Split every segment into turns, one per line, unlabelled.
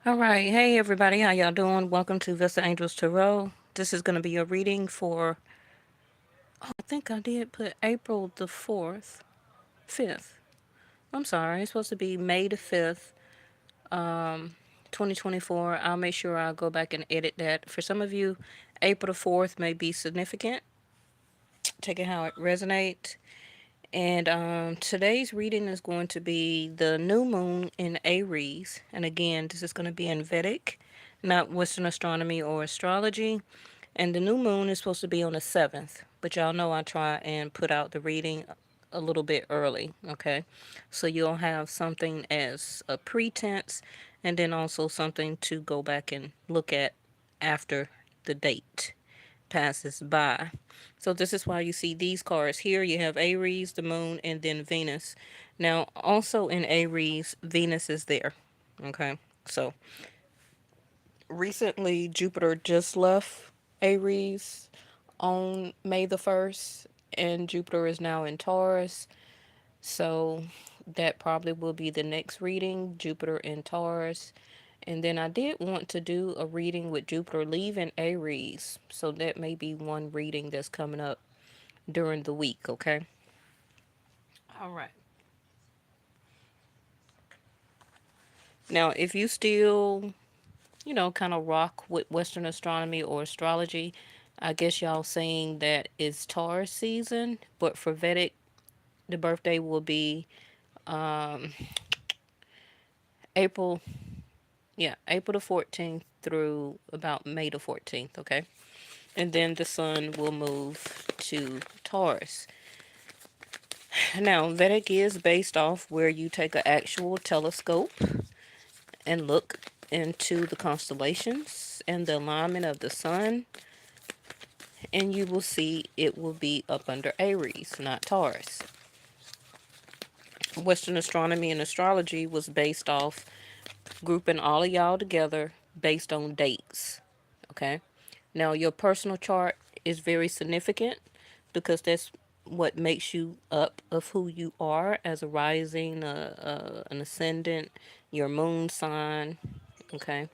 All right. Hey, everybody. How y'all doing? Welcome to Vista Angels Tarot. This is going to be a reading for, I think I did put April the 4th, 5th. I'm sorry. It's supposed to be May the 5th, 2024. I'll make sure I'll go back and edit that. For some of you, April the 4th may be significant. Take it how it resonates. And today's reading is going to be the new moon in Aries. And again, this is going to be in Vedic, not Western astronomy or astrology. And the new moon is supposed to be on the 7th. But y'all know I try and put out the reading a little bit early, okay? So you'll have something as a pretense and then also something to go back and look at after the date passes by. So this is why you see these cards here. You have Aries, the moon, and then Venus. Now, also in Aries, Venus is there. Okay. So recently, Jupiter just left Aries on May the 1st, and Jupiter is now in Taurus. So that probably will be the next reading, Jupiter in Taurus. And then I did want to do a reading with Jupiter leaving Aries. So that may be one reading that's coming up during the week, okay? All right. Now, if you still, kind of rock with Western astronomy or astrology, I guess y'all saying that it's Taurus season, but for Vedic, the birthday will be um, April, yeah, April the 14th through about May the 14th, okay? And then the sun will move to Taurus. Now, Vedic is based off where you take an actual telescope and look into the constellations and the alignment of the sun, and you will see it will be up under Aries, not Taurus. Western astronomy and astrology was based off grouping all of y'all together based on dates. Okay. Now, your personal chart is very significant because that's what makes you up of who you are as a rising, an ascendant, your moon sign. Okay.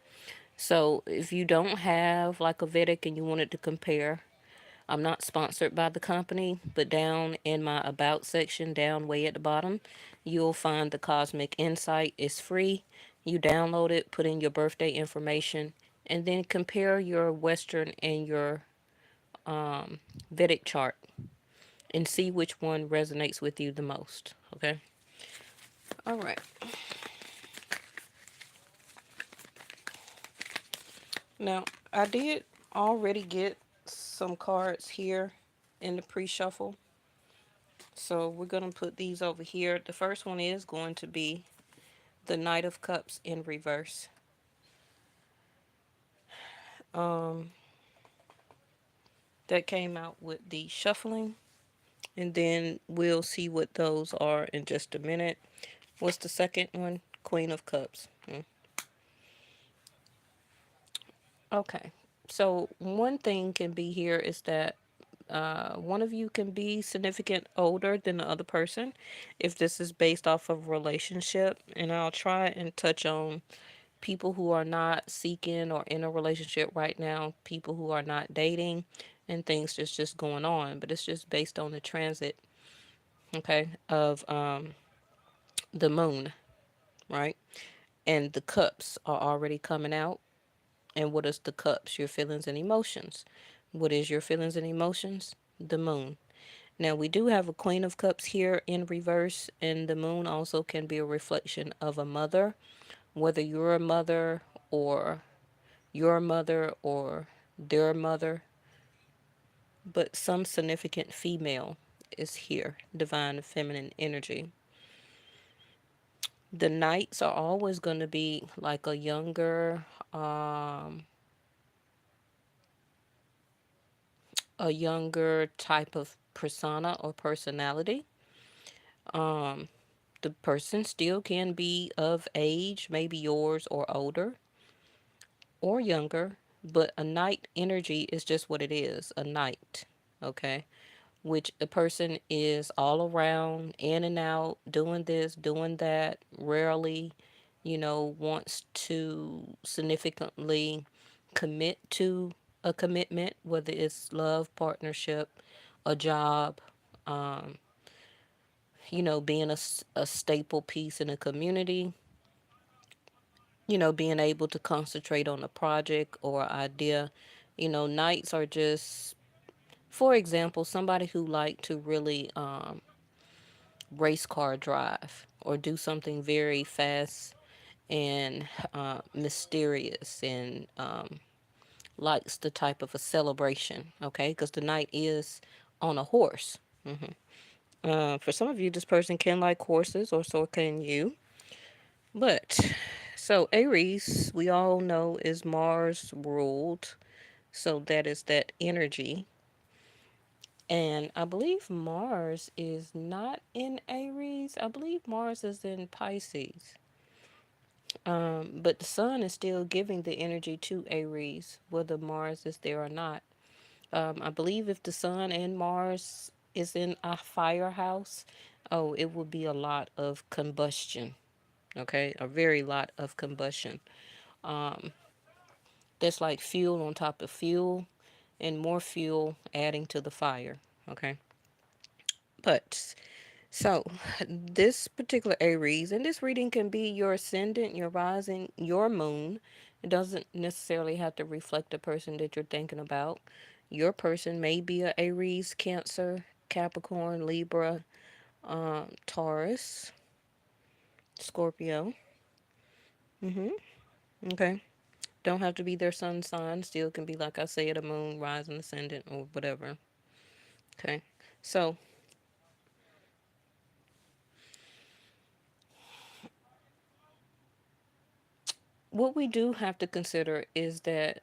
So if you don't have like a Vedic and you wanted to compare, I'm not sponsored by the company, but down in my about section, down way at the bottom, you'll find the Cosmic Insight. It's free. You download it, put in your birthday information, and then compare your Western and your Vedic chart and see which one resonates with you the most. Okay. All right. Now, I did already get some cards here in the pre shuffle. So we're going to put these over here. The first one is going to be the Knight of Cups in reverse. Um, that came out with the shuffling. And then we'll see what those are in just a minute. What's the second one? Queen of Cups. Okay. So one thing can be here is that one of you can be significant older than the other person if this is based off of relationship. And I'll try and touch on people who are not seeking or in a relationship right now, people who are not dating, and things just going on. But it's just based on the transit, okay, of the moon, right? And the cups are already coming out. And what is the cups? Your feelings and emotions. What is your feelings and emotions? The moon. Now, we do have a Queen of Cups here in reverse, and the moon also can be a reflection of a mother, whether you're a mother or your mother or their mother, but some significant female is here, divine feminine energy. The knights are always going to be like um, a younger type of persona or personality. Um, the person still can be of age, maybe yours or older or younger, but a knight energy is just what it is, a knight. Okay. Which the person is all around, in and out, doing this, doing that, rarely, wants to significantly commit to a commitment, whether it's love, partnership, a job, um, being a staple piece in a community, being able to concentrate on a project or idea. Nights are just, for example, somebody who like to really race car drive or do something very fast and mysterious and likes the type of a celebration, okay? Because the knight is on a horse. For some of you, this person can like horses, or so can you. But so Aries, we all know, is Mars ruled. So that is that energy. And I believe Mars is not in Aries. I believe Mars is in Pisces. But the sun is still giving the energy to Aries, whether Mars is there or not. I believe if the sun and Mars is in a firehouse, oh, it will be a lot of combustion. Okay, a very lot of combustion. That's like fuel on top of fuel, and more fuel adding to the fire. Okay, but so this particular Aries, and this reading can be your ascendant, your rising, your moon. It doesn't necessarily have to reflect the person that you're thinking about. Your person may be a Aries, Cancer, Capricorn, Libra, Taurus, Scorpio. Okay. Don't have to be their sun sign. Still can be, like I said, a moon, rising, ascendant, or whatever. Okay. So, what we do have to consider is that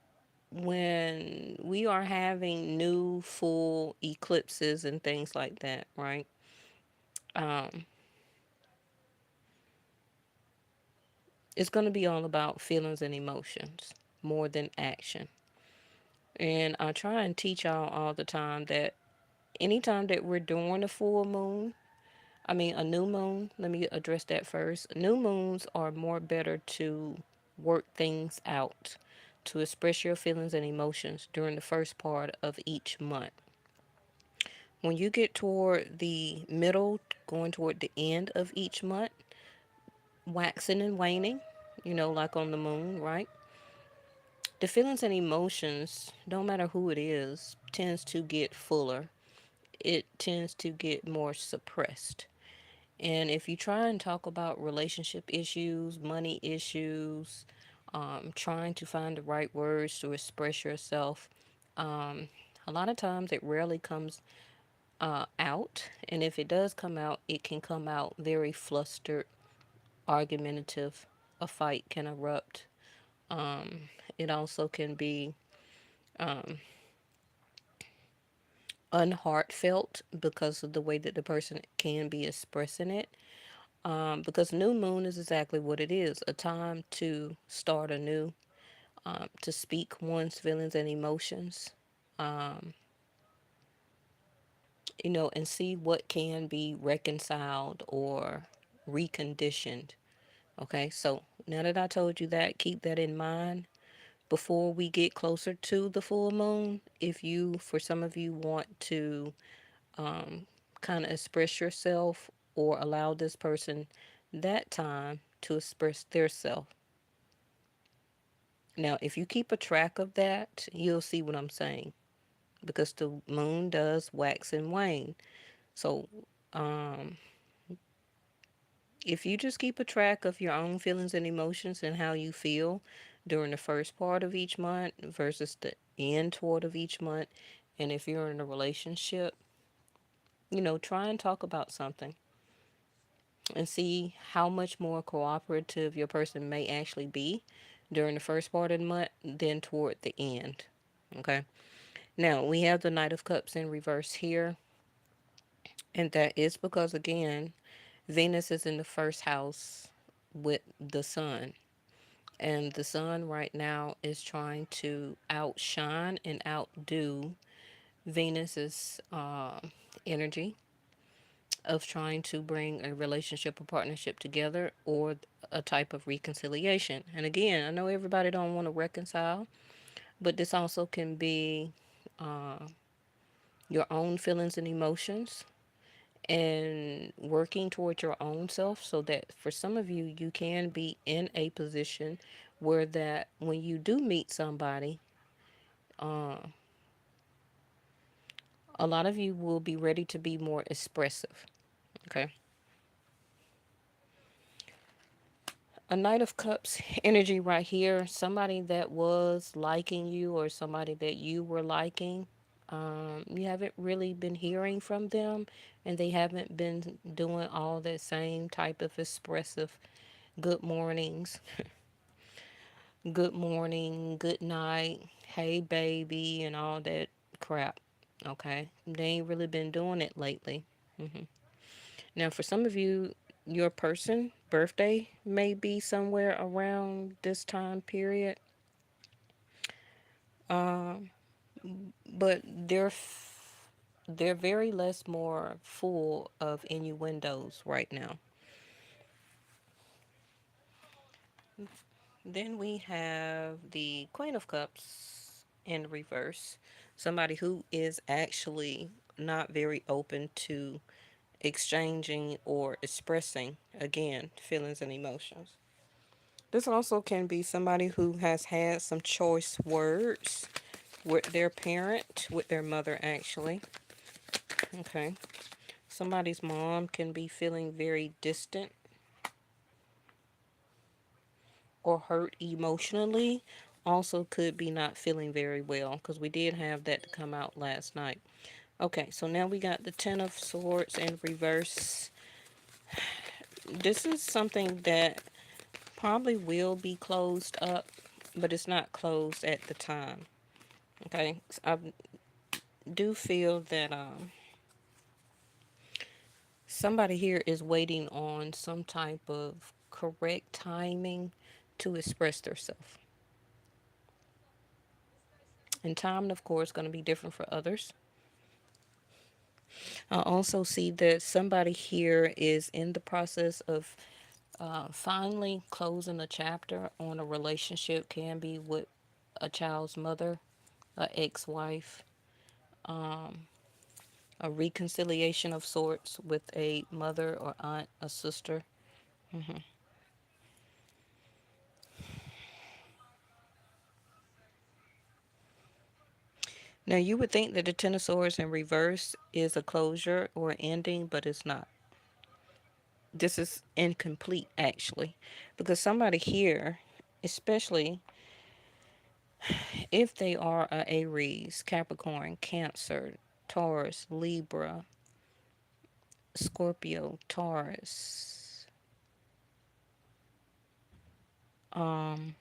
when we are having new full eclipses and things like that, right? Um, it's going to be all about feelings and emotions more than action. And I try and teach y'all all the time that anytime that we're doing a full moon, I mean, a new moon, let me address that first. New moons are more better to work things out, to express your feelings and emotions during the first part of each month. When you get toward the middle, going toward the end of each month, waxing and waning, like on the moon, right? The feelings and emotions, no matter who it is, tends to get fuller. It tends to get more suppressed. And if you try and talk about relationship issues, money issues, trying to find the right words to express yourself, um, a lot of times it rarely comes out. And if it does come out, it can come out very flustered, argumentative. A fight can erupt. It also can be unheartfelt because of the way that the person can be expressing it. Because new moon is exactly what it is, a time to start anew, to speak one's feelings and emotions, and see what can be reconciled or reconditioned. Okay, so now that I told you that, keep that in mind before we get closer to the full moon. If you, for some of you, want to kind of express yourself or allow this person that time to express their self. Now, if you keep a track of that, you'll see what I'm saying because the moon does wax and wane. So, if you just keep a track of your own feelings and emotions and how you feel during the first part of each month versus the end toward of each month, and if you're in a relationship, try and talk about something and see how much more cooperative your person may actually be during the first part of the month than toward the end. Okay. Now we have the Knight of Cups in reverse here, and that is because again, Venus is in the first house with the sun. And the sun right now is trying to outshine and outdo Venus's energy. of trying to bring a relationship or partnership together, or a type of reconciliation. And again, I know everybody don't want to reconcile, but this also can be uh, your own feelings and emotions, and working towards your own self, so that for some of you, you can be in a position where that when you do meet somebody, uh, a lot of you will be ready to be more expressive. Okay. A Knight of Cups energy right here. Somebody that was liking you, or somebody that you were liking. You haven't really been hearing from them, and they haven't been doing all that same type of expressive good mornings, good morning, good night, hey baby, and all that crap. Okay. They ain't really been doing it lately. hmm Now, for some of you, your person birthday may be somewhere around this time period, um, but they're very less more full of innuendos right now. Then we have the Queen of Cups in reverse. Somebody who is actually not very open to exchanging or expressing, again, feelings and emotions. This also can be somebody who has had some choice words with their parent, with their mother, actually. Okay. Somebody's mom can be feeling very distant or hurt emotionally. Also, could be not feeling very well, because we did have that to come out last night. Okay, so now we got the Ten of Swords in reverse. This is something that probably will be closed up, but it's not closed at the time. Okay, so I do feel that somebody here is waiting on some type of correct timing to express themselves. And time, of course, is going to be different for others. I also see that somebody here is in the process of finally closing a chapter on a relationship, can be with a child's mother, a ex-wife, a reconciliation of sorts with a mother or aunt, a sister. hmm Now, you would think that the Ten of Swords in reverse is a closure or an ending, but it's not. This is incomplete, actually, because somebody here, especially if they are a Aries, Capricorn, Cancer, Taurus, Libra, Scorpio, Taurus, um,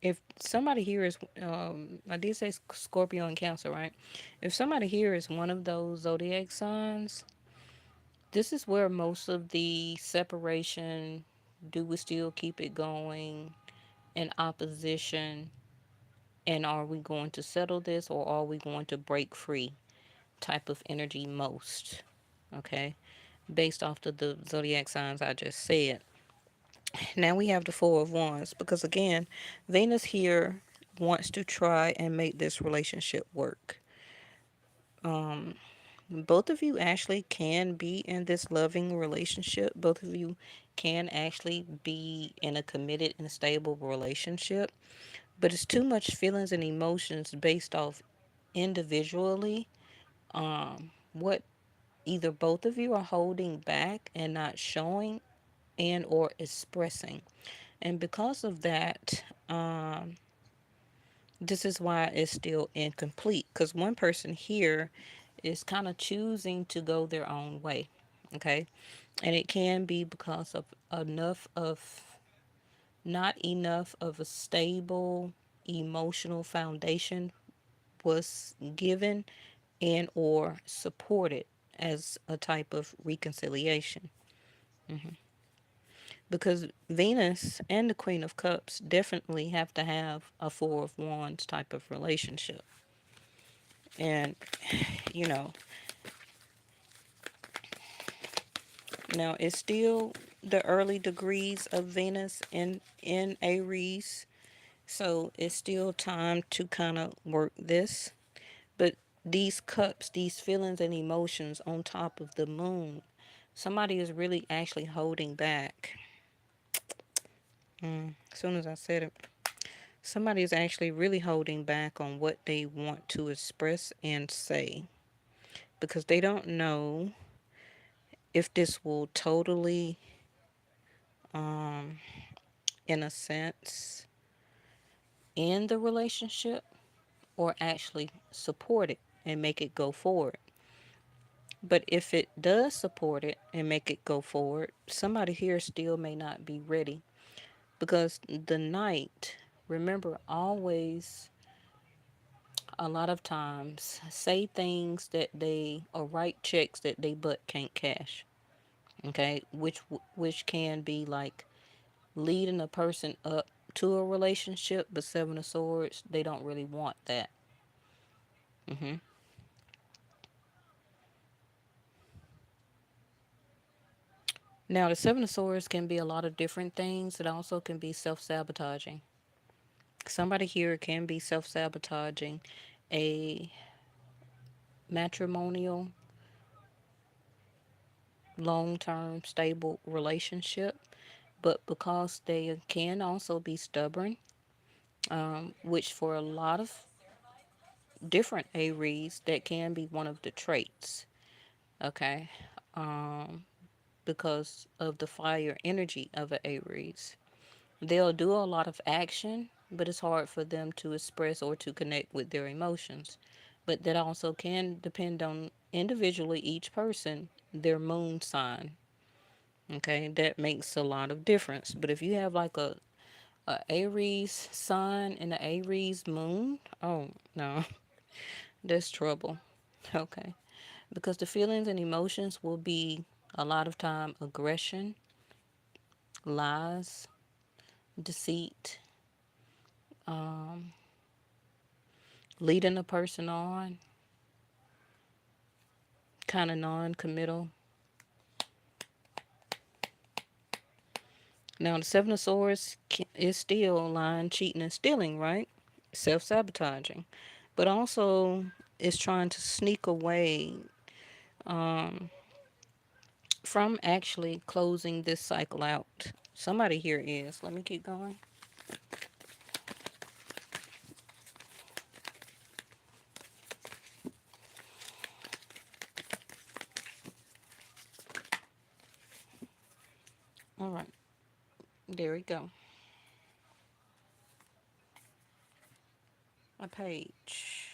if somebody here is, I did say Scorpio and Cancer, right? If somebody here is one of those zodiac signs, this is where most of the separation, do we still keep it going, and opposition, and are we going to settle this, or are we going to break free type of energy most. Okay, based off of the zodiac signs I just said. Now we have the Four of Wands, because again, Venus here wants to try and make this relationship work. Um, both of you actually can be in this loving relationship. Both of you can actually be in a committed and stable relationship, but it's too much feelings and emotions based off individually. What either both of you are holding back and not showing and or expressing, and because of that, this is why it's still incomplete, because one person here is kind of choosing to go their own way. Okay, and it can be because of enough of not enough of a stable emotional foundation was given and or supported as a type of reconciliation. Because Venus and the Queen of Cups definitely have to have a Four of Wands type of relationship. And, you know, Now it's still the early degrees of Venus in Aries, so it's still time to kind of work this. But these cups, these feelings and emotions on top of the moon, somebody is really actually holding back. As soon as I said it, somebody is actually really holding back on what they want to express and say because they don't know if this will totally, in a sense, end the relationship or actually support it and make it go forward. But if it does support it and make it go forward, somebody here still may not be ready because the knight, remember, always a lot of times say things that they or write checks that they but can't cash. Okay, which can be like leading a person up to a relationship, but Seven of Swords, they don't really want that. hmm Now, the Seven of Swords can be a lot of different things. It also can be self sabotaging. Somebody here can be self sabotaging a matrimonial, long term, stable relationship, but because they can also be stubborn, which for a lot of different Aries, that can be one of the traits. Okay. Um, because of the fire energy of an Aries. They'll do a lot of action, but it's hard for them to express or to connect with their emotions. But that also can depend on individually each person, their moon sign. Okay, that makes a lot of difference. But if you have like a Aries sun and an Aries moon, oh no, that's trouble. Okay, because the feelings and emotions will be a lot of time aggression, lies, deceit, leading a person on, kind of non-committal. Now the Seven of Swords is still lying, cheating, and stealing, right? Self-sabotaging, but also is trying to sneak away from actually closing this cycle out. Somebody here is. Let me keep going. All right, there we go. A page.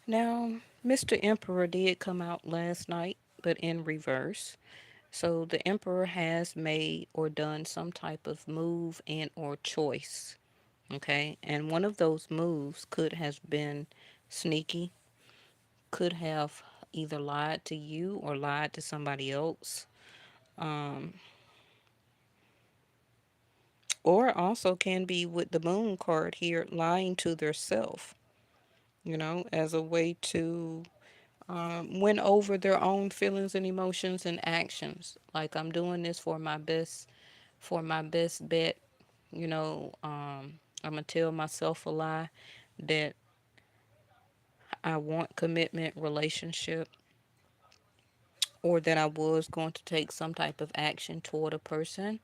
Now, Mr. Emperor did come out last night, but in reverse. So the emperor has made or done some type of move and or choice. Okay. And one of those moves could have been sneaky, could have either lied to you or lied to somebody else. Or also can be with the moon card here, lying to their self, as a way to win over their own feelings and emotions and actions. Like I'm doing this for my best bet. I'm gonna tell myself a lie that I want commitment, relationship, or that I was going to take some type of action toward a person,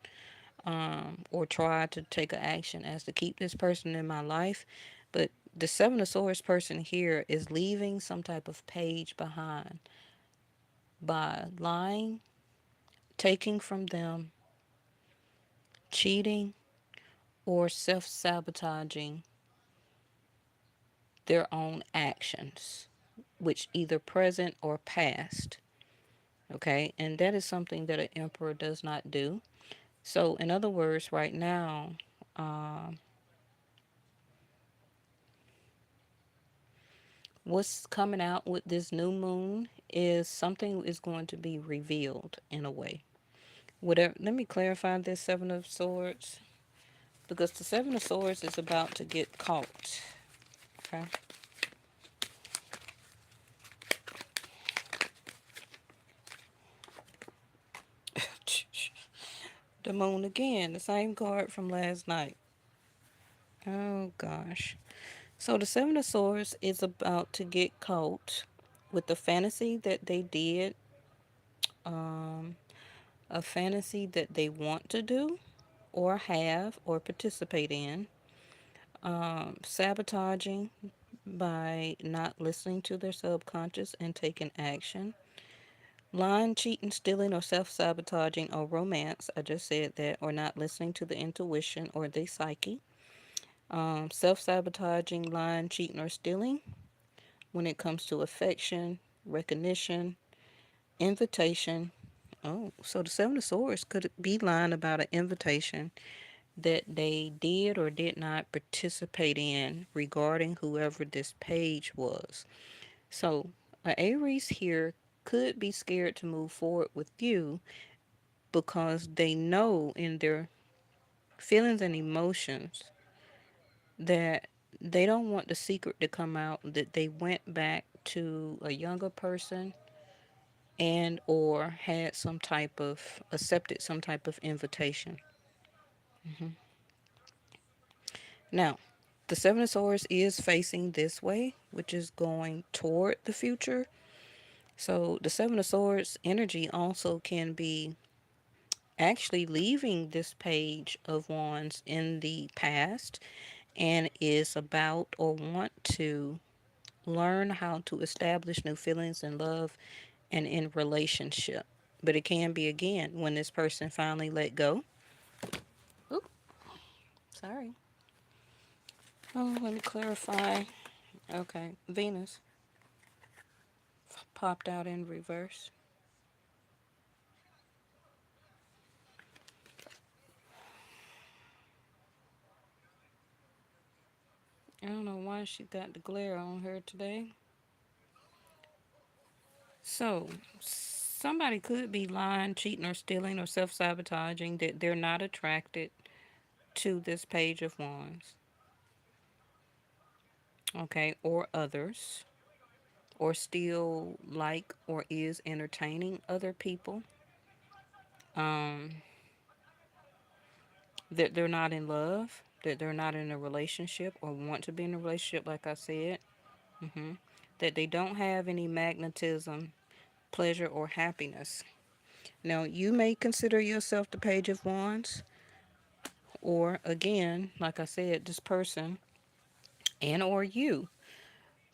or try to take an action as to keep this person in my life. But the Seven of Swords person here is leaving some type of page behind by lying, taking from them, cheating, or self sabotaging their own actions, which either present or past. Okay, and that is something that an emperor does not do. So, in other words, right now, what's coming out with this new moon is something is going to be revealed in a way. Whatever. Let me clarify this Seven of Swords. because the Seven of Swords is about to get caught. Okay. The Moon again, the same card from last night. Oh gosh. So the Seven of Swords is about to get caught with the fantasy that they did, um, a fantasy that they want to do or have or participate in, sabotaging by not listening to their subconscious and taking action, lying, cheating, stealing, or self sabotaging or romance. I just said that, or not listening to the intuition or the psyche. Self sabotaging, lying, cheating, or stealing when it comes to affection, recognition, invitation. Oh, so the Seven of Swords could be lying about an invitation that they did or did not participate in regarding whoever this page was. So, a Aries here could be scared to move forward with you because they know in their feelings and emotions that they don't want the secret to come out that they went back to a younger person and or had some type of accepted some type of invitation. Now, the Seven of Swords is facing this way, which is going toward the future. So the Seven of Swords energy also can be actually leaving this page of wands in the past and is about or want to learn how to establish new feelings in love and in relationship. But it can be again when this person finally let go. Oop, sorry. Oh, let me clarify. Okay, Venus popped out in reverse. I don't know why she got the glare on her today. So, somebody could be lying, cheating, or stealing, or self sabotaging that they're not attracted to this page of wands, okay, or others, or still like or is entertaining other people, um, that they're not in love, that they're not in a relationship or want to be in a relationship, like I said, hmm that they don't have any magnetism, pleasure, or happiness. Now, you may consider yourself the page of wands, or again, like I said, this person and or you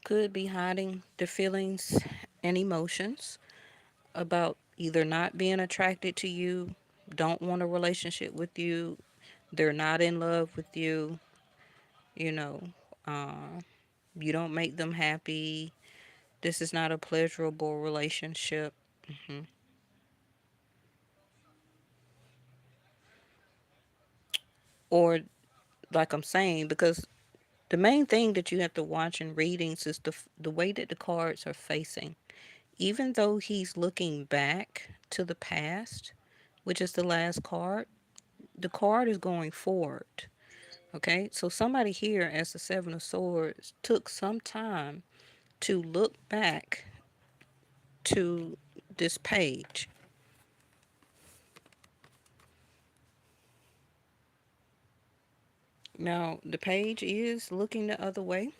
could be hiding their feelings and emotions about either not being attracted to you, don't want a relationship with you, they're not in love with you, you know, uh, you don't make them happy, this is not a pleasurable relationship. hmm Or, like I'm saying, because the main thing that you have to watch in readings is the way that the cards are facing. Even though he's looking back to the past, which is the last card, the card is going forward. Okay, so somebody here, as the Seven of Swords, took some time to look back to this page. Now, the page is looking the other way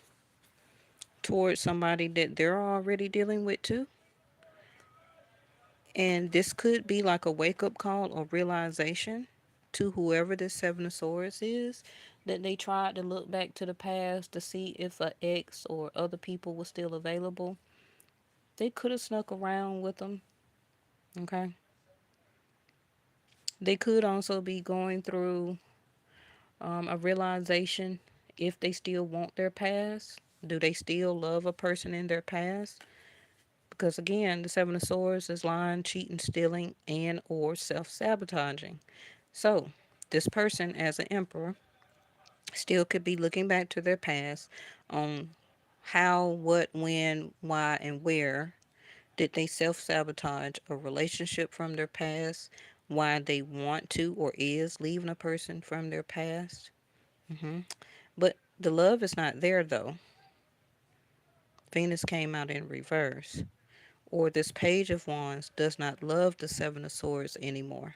towards somebody that they're already dealing with too. And this could be like a wake up call or realization to whoever this Seven of Swords is, that they tried to look back to the past to see if a ex or other people were still available. They could have snuck around with them. Okay. They could also be going through a realization if they still want their past. Do they still love a person in their past? Because again, the Seven of Swords is lying, cheating, stealing, and or self-sabotaging. So, this person as an emperor still could be looking back to their past on how, what, when, why, and where did they self-sabotage a relationship from their past, why they want to or is leaving a person from their past. But the love is not there though. Venus came out in reverse. Or this Page of Wands does not love the Seven of Swords anymore.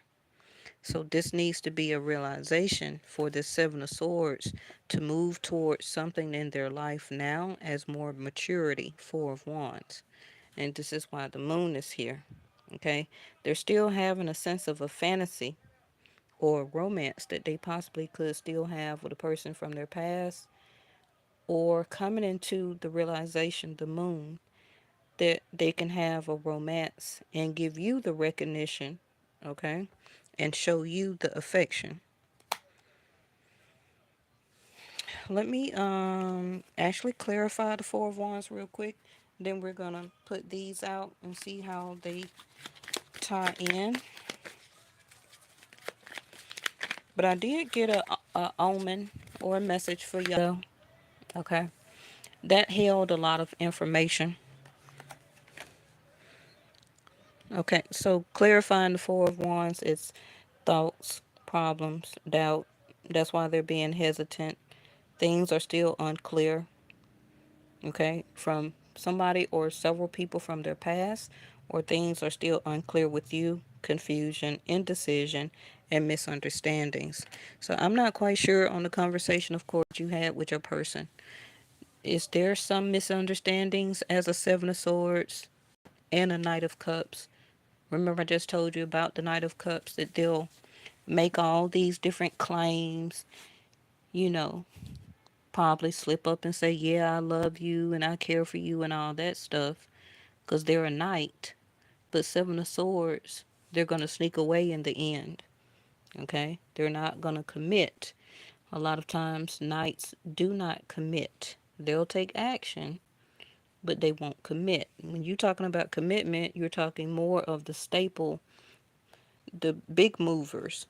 So this needs to be a realization for this Seven of Swords to move towards something in their life now as more maturity, Four of Wands. And this is why the moon is here. Okay? They're still having a sense of a fantasy or romance that they possibly could still have with a person from their past, or coming into the realization, the moon, that they can have a romance and give you the recognition, okay, and show you the affection. Let me actually clarify the Four of Wands real quick. Then we're gonna put these out and see how they tie in. But I did get a omen or a message for y'all. Okay, that held a lot of information. Okay, so clarifying the Four of Wands is thoughts, problems, doubt. That's why they're being hesitant. Things are still unclear, okay, from somebody or several people from their past, or things are still unclear with you, confusion, indecision, and misunderstandings. So I'm not quite sure on the conversation, of course, you had with your person. Is there some misunderstandings as a Seven of Swords and a Knight of Cups? Remember, I just told you about the Knight of Cups, that they'll make all these different claims, you know, probably slip up and say, yeah, I love you and I care for you and all that stuff, because they're a knight. But Seven of Swords, they're going to sneak away in the end. Okay? They're not going to commit. A lot of times, knights do not commit. They'll take action, but they won't commit. When you're talking about commitment, you're talking more of the staple, the big movers,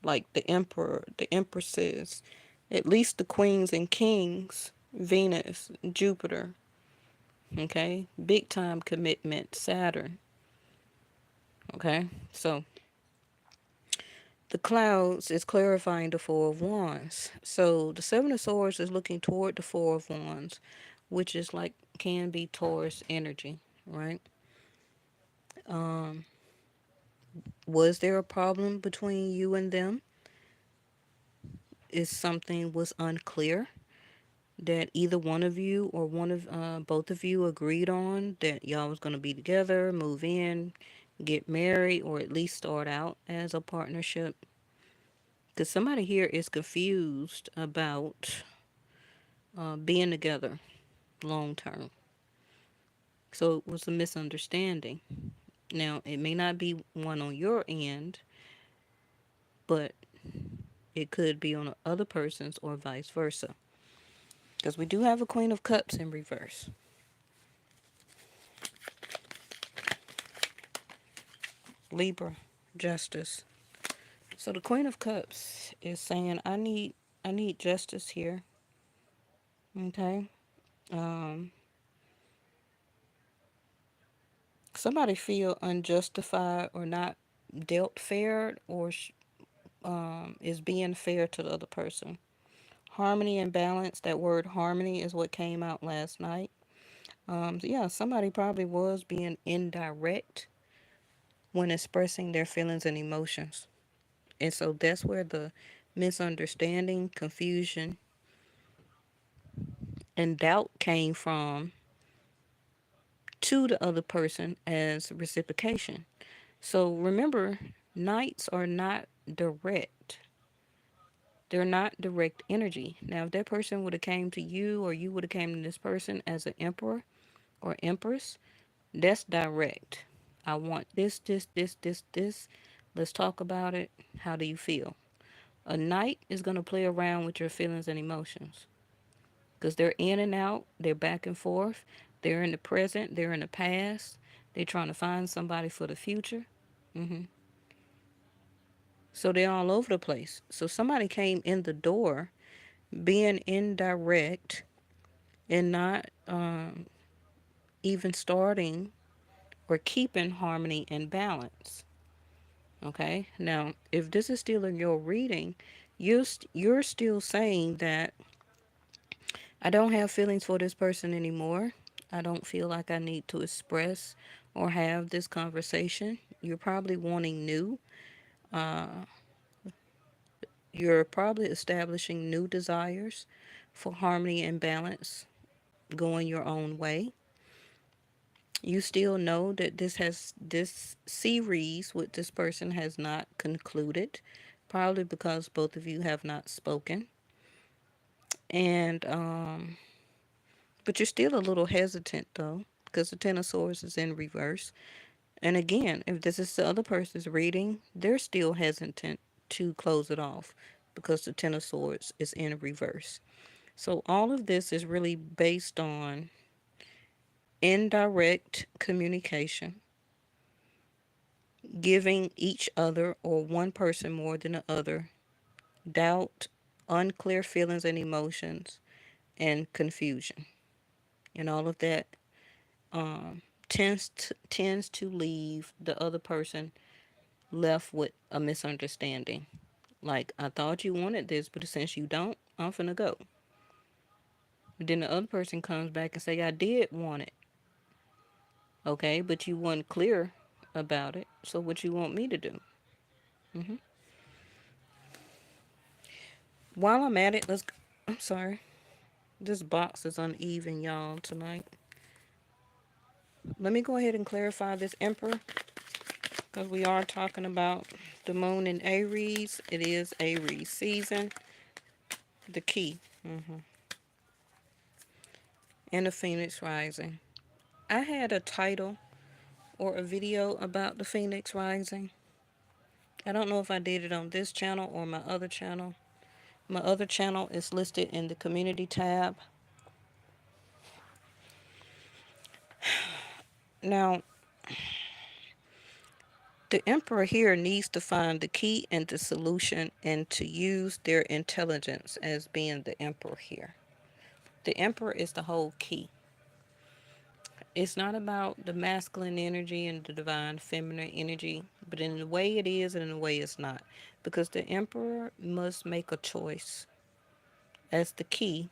like the emperor, the empresses, at least the queens and kings, Venus, Jupiter, okay? Big time commitment, Saturn, okay? So the clouds is clarifying the Four of Wands. So the Seven of Swords is looking toward the Four of Wands, which is like, can be Taurus energy, right? Was there a problem between you and them? Is something was unclear that either one of you or one of both of you agreed on, that y'all was going to be together, move in, get married, or at least start out as a partnership? Because somebody here is confused about being together long term. So it was a misunderstanding. Now, it may not be one on your end, but it could be on the other person's, or vice versa. Because we do have a Queen of Cups in reverse. Libra, Justice. So the Queen of Cups is saying, I need justice here. Okay. Um, Somebody feel unjustified or not dealt fair, or is being fair to the other person. Harmony and balance. That word harmony is what came out last night. So yeah, somebody probably was being indirect when expressing their feelings and emotions, and so that's where the misunderstanding, confusion, and doubt came from to the other person as reciprocation. So remember, knights are not direct. They're not direct energy. Now, if that person would have came to you, or you would have came to this person as an emperor or empress, that's direct. I want this, this, this, this, this. Let's talk about it. How do you feel? A knight is going to play around with your feelings and emotions, because they're in and out, they're back and forth, they're in the present, they're in the past, they're trying to find somebody for the future. So they're all over the place. So somebody came in the door being indirect and not even starting or keeping harmony and balance. Okay, now if this is still in your reading, you're still saying that I don't have feelings for this person anymore. I don't feel like I need to express or have this conversation. You're probably wanting new. Uh, you're probably establishing new desires for harmony and balance, going your own way. You still know that this series with this person has not concluded, probably because both of you have not spoken. And but you're still a little hesitant though, because the Ten of Swords is in reverse. And again, if this is the other person's reading, they're still hesitant to close it off because the Ten of Swords is in reverse. So all of this is really based on indirect communication, giving each other or one person more than the other doubt, unclear feelings and emotions, and confusion. And all of that tends to leave the other person left with a misunderstanding. Like, I thought you wanted this, but since you don't, I'm finna go. Then the other person comes back and say, I did want it. Okay, but you weren't clear about it. So what you want me to do? hmm While I'm at it, I'm sorry. This box is uneven, y'all, tonight. Let me go ahead and clarify this Emperor, because we are talking about the moon in Aries. It is Aries season. The key. And the Phoenix rising. I had a title or a video about the Phoenix rising. I don't know if I did it on this channel or my other channel. My other channel is listed in the community tab. Now, the Emperor here needs to find the key and the solution and to use their intelligence as being the Emperor here. The Emperor is the whole key. It's not about the masculine energy and the divine feminine energy, but in the way it is and in the way it's not. Because the Emperor must make a choice as the key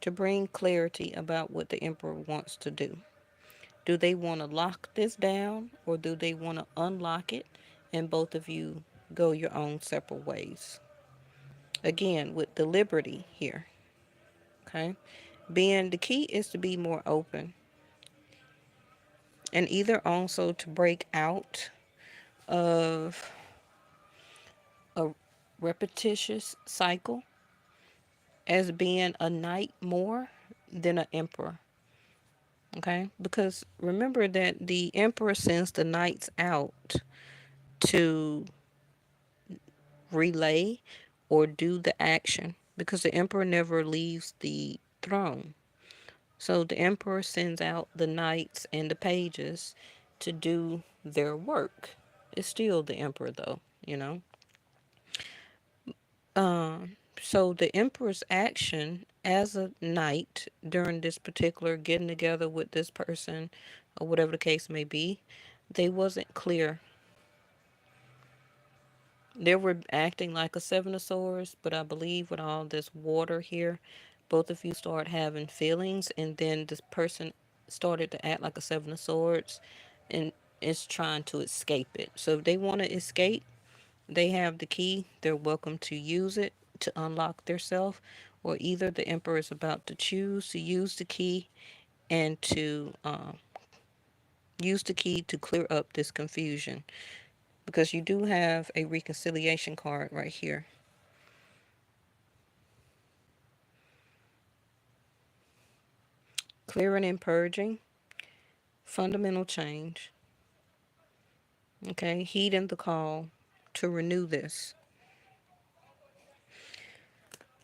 to bring clarity about what the Emperor wants to do. Do they want to lock this down or do they want to unlock it and both of you go your own separate ways? Again, with the liberty here, okay? Being the key is to be more open and either also to break out of a repetitious cycle as being a knight more than an emperor. Okay? Because remember that the emperor sends the knights out to relay or do the action because the emperor never leaves the throne. So the emperor sends out the knights and the pages to do their work. It's still the emperor though, you know. So the emperor's action as a knight during this particular getting together with this person or whatever the case may be, they wasn't clear. They were acting like a seven of swords, but I believe with all this water here, both of you start having feelings and then this person started to act like a seven of swords and is trying to escape it. So if they want to escape, they have the key. They're welcome to use it to unlock their self, or either the emperor is about to choose to use the key and to use the key to clear up this confusion. Because you do have a reconciliation card right here. Clearing and purging, fundamental change. Okay, heeding the call to renew this.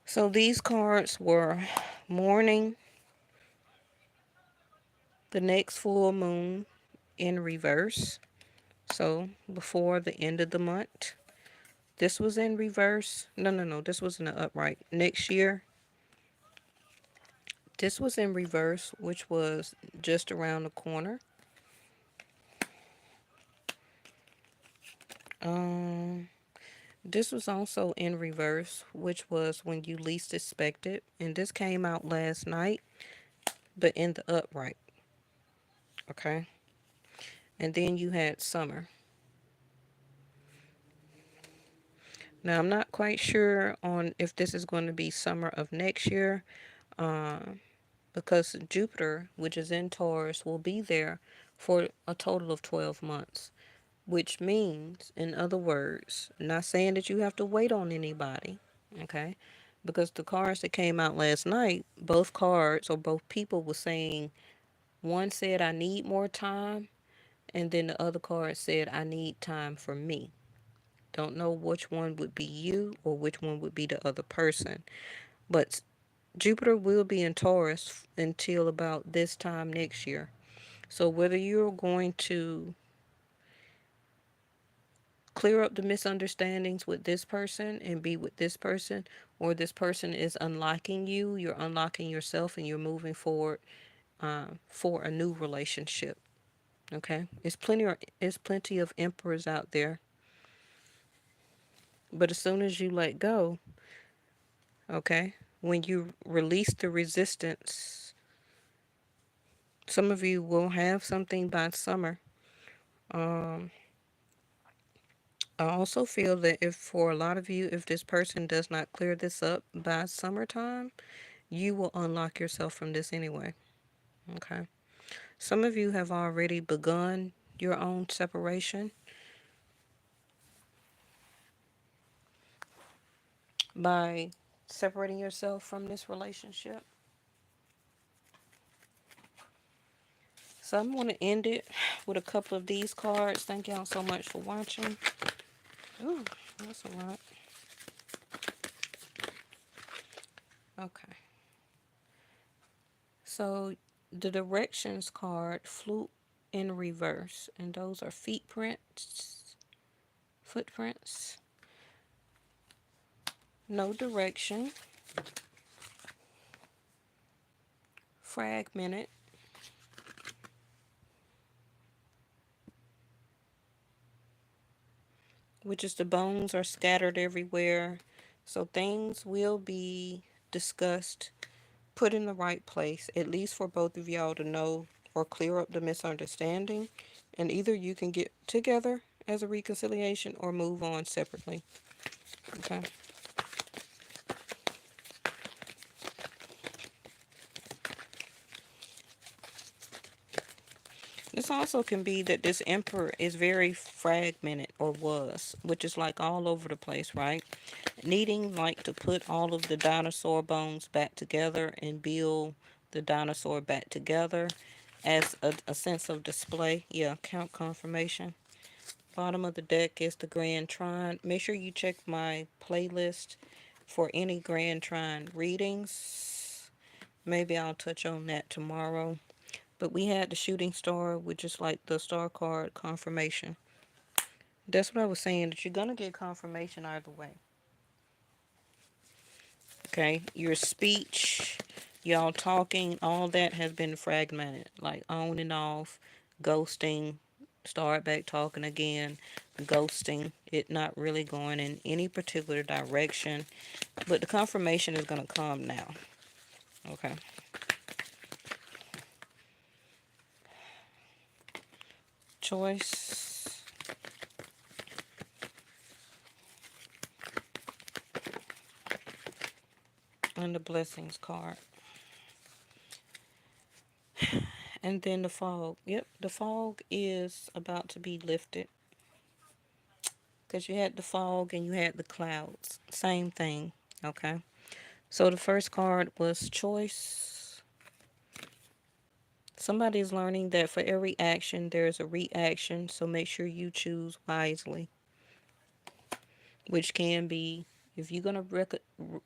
So these cards were mourning, the next full moon in reverse. So before the end of the month, this was in reverse. No. This was in the upright. Next year, this was in reverse, which was just around the corner. Um, This was also in reverse, which was when you least expected. And this came out last night, but in the upright. Okay. And then you had summer. Now, I'm not quite sure on if this is going to be summer of next year, uh, because Jupiter, which is in Taurus, will be there for a total of 12 months. Which means, in other words, not saying that you have to wait on anybody, okay? Because the cards that came out last night, both cards or both people were saying, one said, I need more time, and then the other card said, I need time for me. Don't know which one would be you or which one would be the other person. But Jupiter will be in Taurus until about this time next year. So whether you're going to clear up the misunderstandings with this person and be with this person, or this person is unlocking you, you're unlocking yourself, and you're moving forward for a new relationship. Okay, it's plenty of emperors out there, but as soon as you let go, okay, when you release the resistance, some of you will have something by summer. Um, I also feel that if for a lot of you, if this person does not clear this up by summertime, you will unlock yourself from this anyway. Okay. Some of you have already begun your own separation by separating yourself from this relationship. So I'm going to end it with a couple of these cards. Thank y'all so much for watching. Ooh, that's a lot. Okay. So the directions card flew in reverse, and those are footprints, no direction, fragmented, which is the bones are scattered everywhere. So things will be discussed, put in the right place, at least for both of y'all to know or clear up the misunderstanding. And either you can get together as a reconciliation or move on separately. Okay. This also can be that this emperor is very fragmented or was, which is like all over the place, right? Needing like to put all of the dinosaur bones back together and build the dinosaur back together as a sense of display. Yeah, count confirmation. Bottom of the deck is the Grand Trine. Make sure you check my playlist for any Grand Trine readings. Maybe I'll touch on that tomorrow. But we had the shooting star, which is like the star card confirmation. That's what I was saying, that you're going to get confirmation either way. Okay? Your speech, y'all talking, all that has been fragmented. Like on and off, ghosting, start back talking again, ghosting, it not really going in any particular direction. But the confirmation is going to come now. Okay? Choice and the blessings card. And then the fog. Yep, the fog is about to be lifted. Because you had the fog and you had the clouds. Same thing. Okay. So the first card was choice. Somebody is learning that for every action, there's a reaction. So make sure you choose wisely. Which can be, if you're going to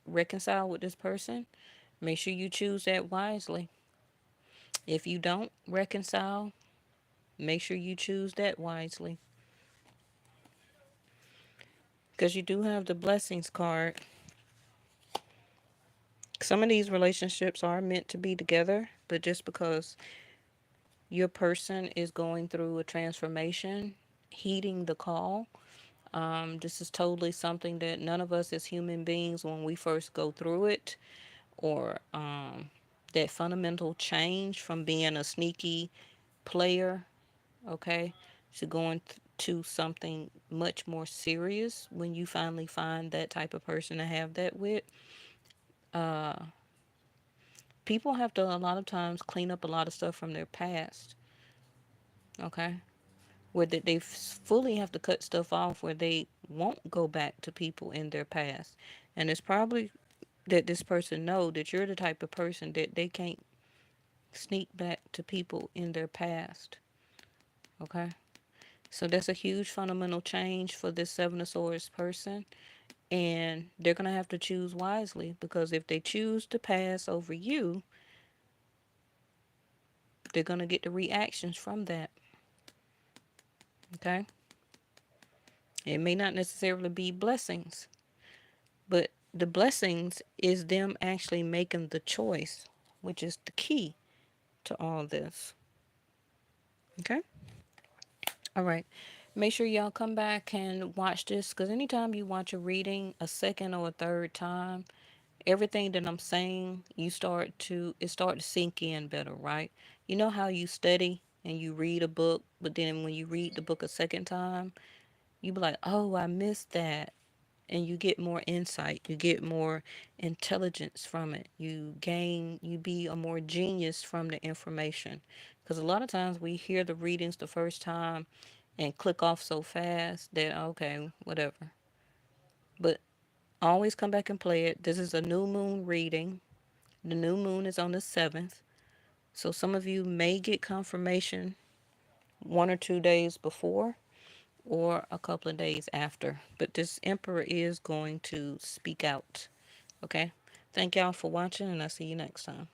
reconcile with this person, make sure you choose that wisely. If you don't reconcile, make sure you choose that wisely. Because you do have the blessings card. Some of these relationships are meant to be together, but just because your person is going through a transformation, heeding the call, This is totally something that none of us as human beings, when we first go through it, or that fundamental change from being a sneaky player, okay, to going to something much more serious when you finally find that type of person to have that with. People have to a lot of times clean up a lot of stuff from their past, okay, where they fully have to cut stuff off where they won't go back to people in their past. And it's probably that this person know that you're the type of person that they can't sneak back to people in their past, okay. So that's a huge fundamental change for this Seven of Swords person. And they're going to have to choose wisely, because if they choose to pass over you, they're going to get the reactions from that. Okay. It may not necessarily be blessings, but the blessings is them actually making the choice, which is the key to all this. Okay. All right. Make sure y'all come back and watch this, because anytime you watch a reading a second or a third time, everything that I'm saying, it start to sink in better, right? You know how you study and you read a book, but then when you read the book a second time, you be like, "Oh, I missed that." And you get more insight, you get more intelligence from it. You be a more genius from the information. Because a lot of times we hear the readings the first time and click off so fast that okay, whatever. But always come back and play it. This is a new moon reading. The new moon is on the 7th. So some of you may get confirmation 1 or 2 days before or a couple of days after. But this emperor is going to speak out. Okay? Thank y'all for watching, and I'll see you next time.